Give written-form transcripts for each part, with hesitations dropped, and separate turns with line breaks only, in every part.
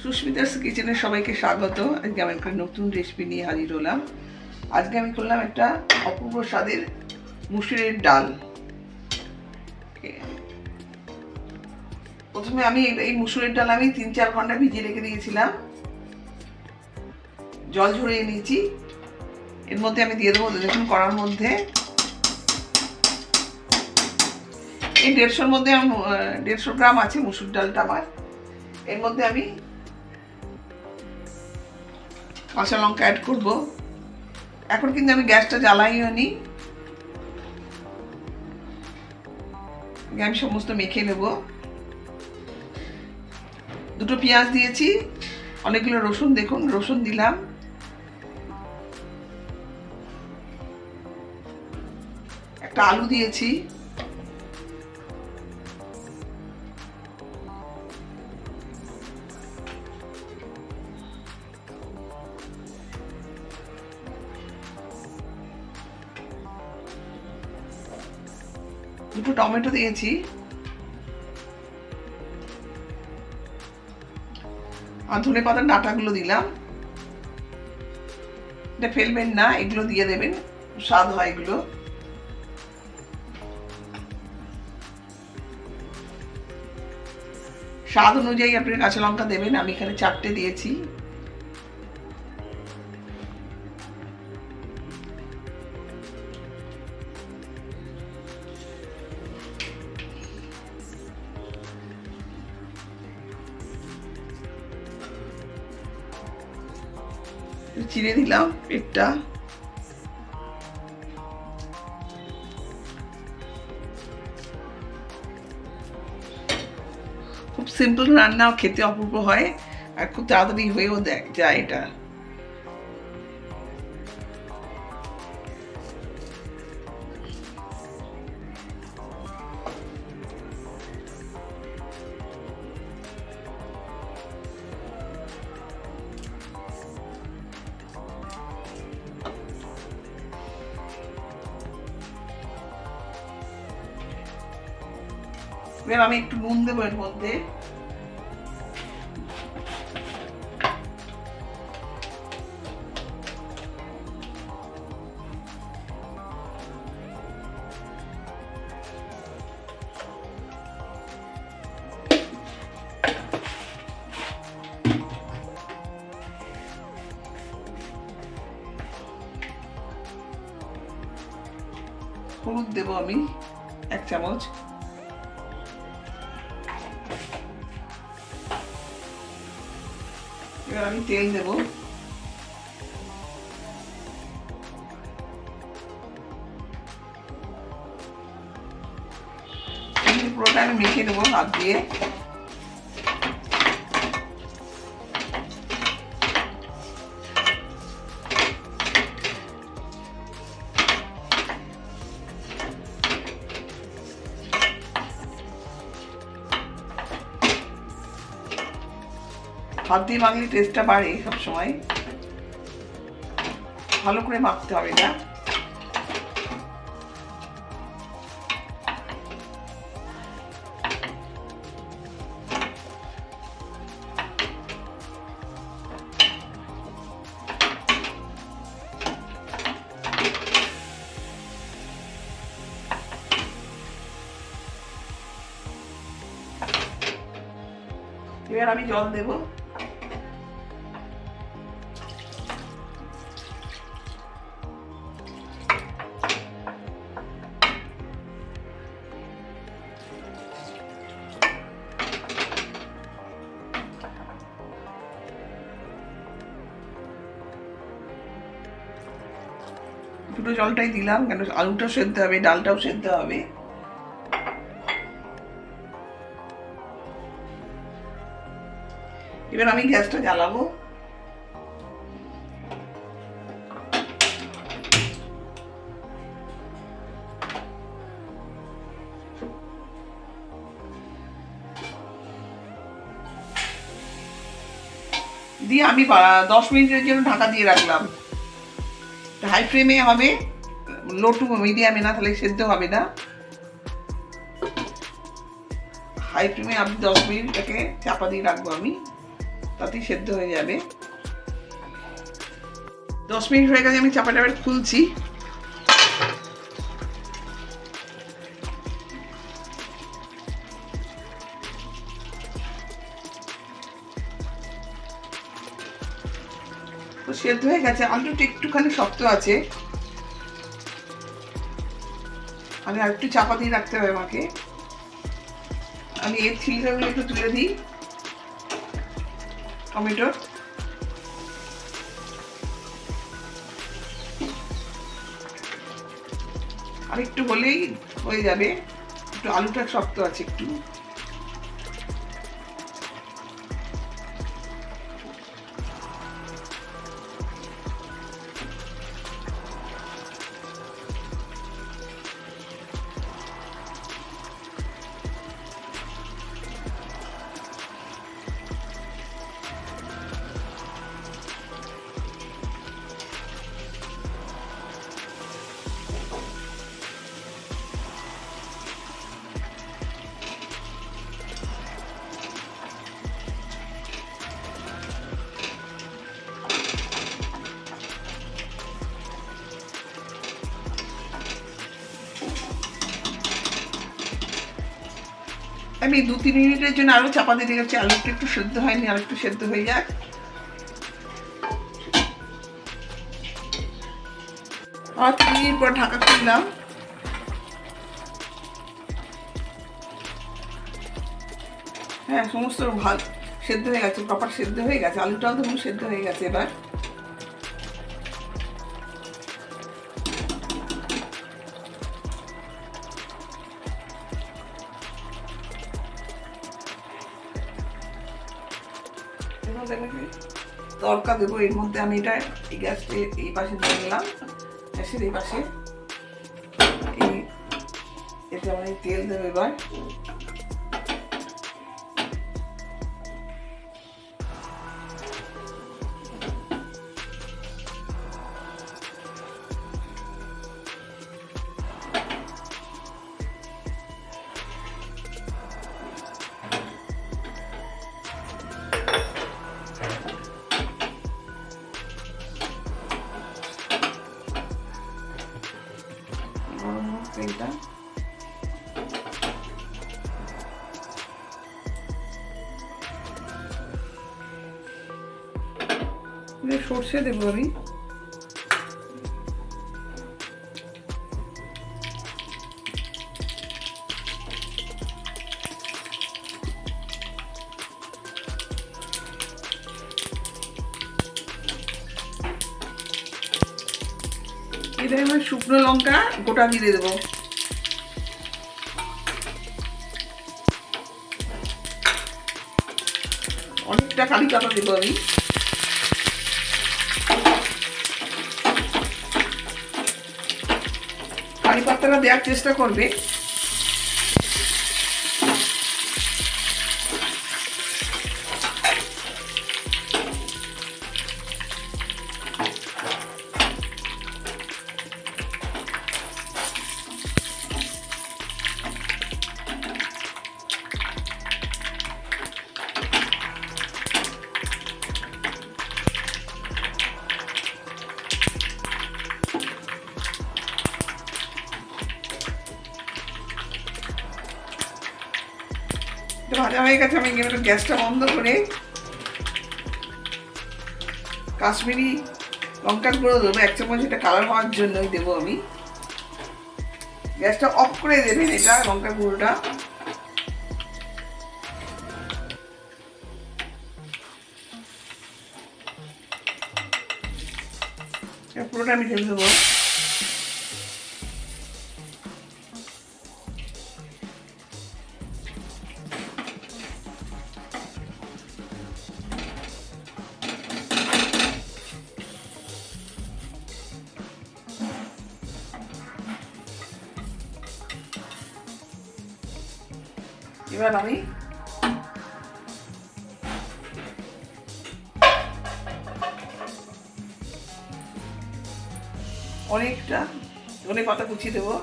সুস্মিতাস কিচেনে সবাইকে স্বাগত। আজকে আমি একটা নতুন রেসিপি নিয়ে হাজির হলাম। আজকে আমি করলাম একটা অপূর্ব স্বাদের মুসুরের ডাল। প্রথমে আমি এই মুসুরের ডাল আমি 3-4 ঘন্টা ভিজিয়ে রেখে দিয়েছিলাম, জল ঝরিয়ে নিয়েছি। এর মধ্যে আমি দিয়ে দেবো, দেখুন কড়ার মধ্যে এই 150-র মধ্যে 150 গ্রাম আছে মুসুর ডালটা আমার। এর মধ্যে আমি কাঁচা লঙ্কা অ্যাড করবো। এখন কিন্তু আমি গ্যাসটা জ্বালাইও নি, আমি সমস্ত মেখে নেব। 2টো পেঁয়াজ দিয়েছি, অনেকগুলো রসুন, দেখুন রসুন দিলাম, একটা আলু দিয়েছি, দুটো টমেটো দিয়েছি, আর ধনে পাতার ডাঁটাগুলো দিলাম। এটা ফেলবেন না, এগুলো দিয়ে দেবেন, স্বাদ হয় এগুলো। স্বাদ অনুযায়ী আপনি কাঁচা লঙ্কা দেবেন, আমি এখানে 4টে দিয়েছি। চিড়ে দিলাম পেটটা। খুব সিম্পল রান্না, খেতে অপূর্ব হয় আর খুব তাড়াতাড়ি হয়েও যায় এটা। এবার আমি একটু নুন দেবো এর মধ্যে। হলুদ দেবো আমি 1 চামচ। এবার আমি তেল দেবো। পুরোটা আমি মেখে নেবো হাত দিয়ে। হাত দিয়ে মাখলে টেস্টটা বাড়ে সবসময়, ভালো করে মাখতে হবে এটা। এবার আমি জল দেবো। দুটো জলটাই দিলাম, কেন আলুটাও সেদ্ধ হবে, ডালটাও সেদ্ধ হবে। এবার আমি গ্যাসটা জ্বালাবো। দিয়ে আমি 10 মিনিটের জন্য ঢাকা দিয়ে রাখলাম। হাই ফ্লেমে হবে, লো টু মিডিয়ামে না, তাহলে সেদ্ধ হবে না। হাই ফ্লেমে আমি 10 মিনিট এটাকে চাপা দিয়ে রাখবো আমি। তাতেই সেদ্ধ হয়ে যাবে। 10 মিনিট হয়ে গেছে, আমি চাপাটা এবার খুলছি। তো সেদ্ধ হয়ে গেছে, আলুটা একটুখানি শক্ত আছে, আমি আর একটু চাপা দিয়ে রাখতে হবে আমাকে। আমি এর ছিলকাগুলো একটু তুলে দিই টমেটোর। আর একটু হলেই হয়ে যাবে, একটু আলুটা শক্ত আছে একটু। আমি 2-3 মিনিটের জন্য আরো চাপা দিয়ে রেখেছি, আলুটা একটু সেদ্ধ হয়নি, আর একটু সেদ্ধ হয়ে যাক। আর 3 মিনিট পর ঢাকা খুললাম। হ্যাঁ, সমস্ত ভাত সেদ্ধ হয়ে গেছে, প্রপার সেদ্ধ হয়ে গেছে, আলুটাও ধরুন সেদ্ধ হয়ে গেছে। এবার তড়কা দেবো। এর মধ্যে আমি এটা এই গ্যাসটা এই পাশে দিয়ে নিলাম, গ্যাসের এই পাশে। এতে আমি তেল দেবো এবার। তেলটা সর্ষে দেবো আমি। এটা আমি শুকনো লঙ্কা গোটা দিয়ে দেবো। অনেকটা কারি পাতা দেবো আমি। কারি পাতাটা দেওয়ার চেষ্টা করবে। ভাজা হয়ে গেছে, আমি এবার গ্যাসটা বন্ধ করে কাশ্মীরি লঙ্কার গুঁড়ো দেবো 1 চামচ। এটা কালার হওয়ার জন্যই দেবো আমি। গ্যাসটা অফ করে দেবেন এটা লঙ্কার গুঁড়োটা। পুরোটা আমি ঢেলে দেবো। এবার আমি অনেকটা ধনে পাতা কুচি দেবো।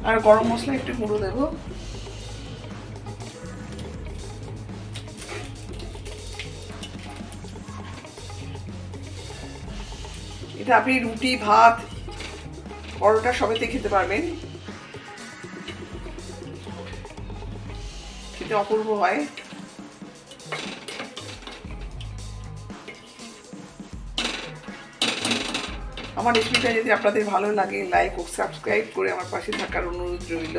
আর গরম মশলা একটু গুঁড়ো দেবো। এটা আপনি রুটি, ভাত, পরোটা সবেতে খেতে পারবেন, খেতে অপূর্ব হয়। আমার রেসিপিটা যদি আপনাদের ভালো লাগে, লাইক ও সাবস্ক্রাইব করে আমার পাশে থাকার অনুরোধ রইল।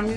আমি